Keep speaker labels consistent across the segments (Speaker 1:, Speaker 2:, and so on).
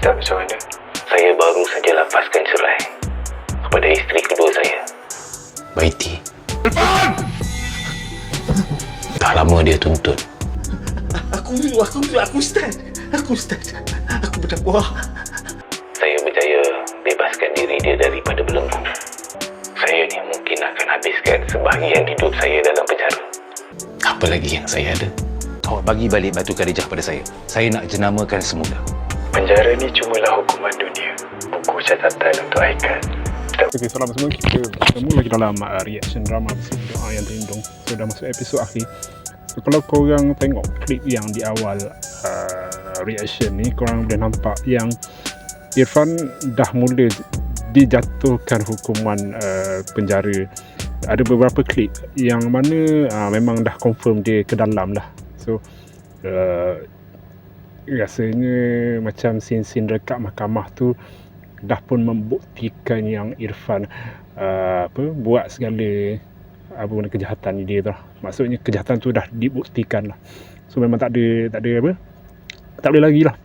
Speaker 1: tak macam mana?
Speaker 2: Saya baru saja lapaskan cerai kepada isteri kedua saya, Baiti. Dah lama dia tuntut.
Speaker 3: Aku Ustaz. Aku bertakwa.
Speaker 2: Saya berjaya bebaskan diri dia daripada belenggu. Saya ni mungkin akan habiskan sebahagian hidup saya dalam penjara. Apa lagi yang saya ada?
Speaker 4: Awak bagi balik Batu Khadijah pada saya. Saya nak jenamakan semula.
Speaker 1: Penjara ni cumalah hukuman dunia. Buku catatan untuk Haikal.
Speaker 5: Okay, selamat semua. Kita bertemu lagi dalam reaction drama Doa Yang Terlindung. So, dah masuk episod akhir. So, kalau korang tengok klip yang di awal reaction ni, korang boleh nampak yang Irfan dah mula dijatuhkan hukuman penjara. Ada beberapa klip yang mana memang dah confirm dia ke dalam lah. So rasanya macam scene-scene dekat mahkamah tu dah pun membuktikan yang Irfan buat segala benda kejahatan ni dia tu lah. Maksudnya kejahatan tu dah dibuktikan lah. So memang tak boleh lagi lah.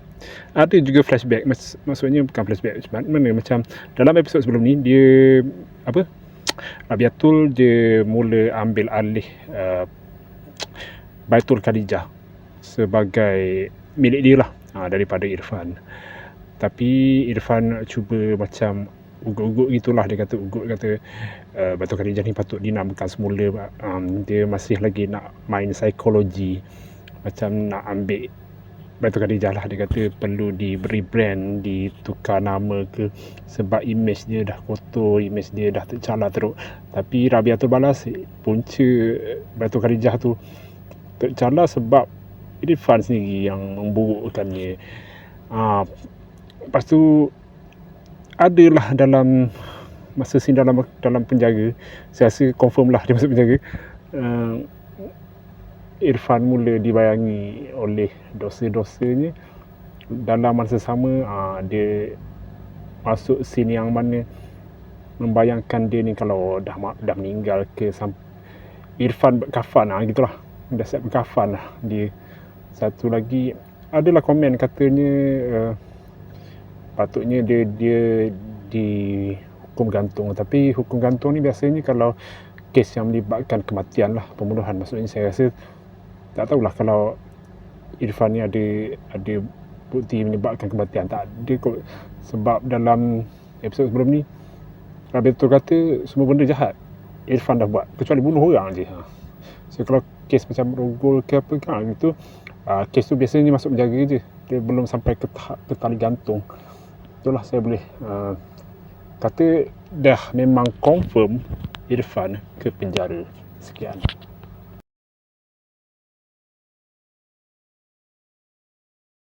Speaker 5: Ada juga flashback, maksudnya bukan flashback mana macam dalam episod sebelum ni dia Rabiatul dia mula ambil alih Baitul Khadijah sebagai milik dia lah daripada Irfan. Tapi Irfan cuba macam ugut-ugut gitulah. Dia kata Baitul Khadijah ni patut dinamakan semula. Dia masih lagi nak main psikologi, macam nak ambil Baitul Khadijah lah. Dia kata perlu diberi brand, ditukar nama ke, sebab image dia dah kotor, image dia dah tercalar teruk. Tapi Rabiatul balas punca Baitul Khadijah tu tercalar sebab Irfan sendiri yang memburukkannya. Lepas tu adalah dalam masa scene dalam penjara, saya rasa confirm lah dia masuk penjara. Irfan mula dibayangi oleh dosa-dosanya. Dalam masa sama dia masuk scene yang mana membayangkan dia ni kalau dah meninggal ke, Irfan berkafan gitulah. Dah siap berkafan lah dia. Satu lagi adalah komen katanya patutnya dia dihukum gantung. Tapi hukum gantung ni biasanya kalau kes yang melibatkan kematian lah, pembunuhan. Maksudnya saya rasa tak tahulah kalau Irfan ni ada bukti menyebabkan kematian. Tak ada kot. Sebab dalam episod sebelum ni Rabiatul kata semua benda jahat Irfan dah buat kecuali bunuh orang je. So kalau kes macam rogol ke apa kan gitu, kes tu biasanya masuk penjara je. Dia belum sampai ke tahap tali gantung. Itulah saya boleh kata dah memang confirm Irfan ke penjara. Sekian.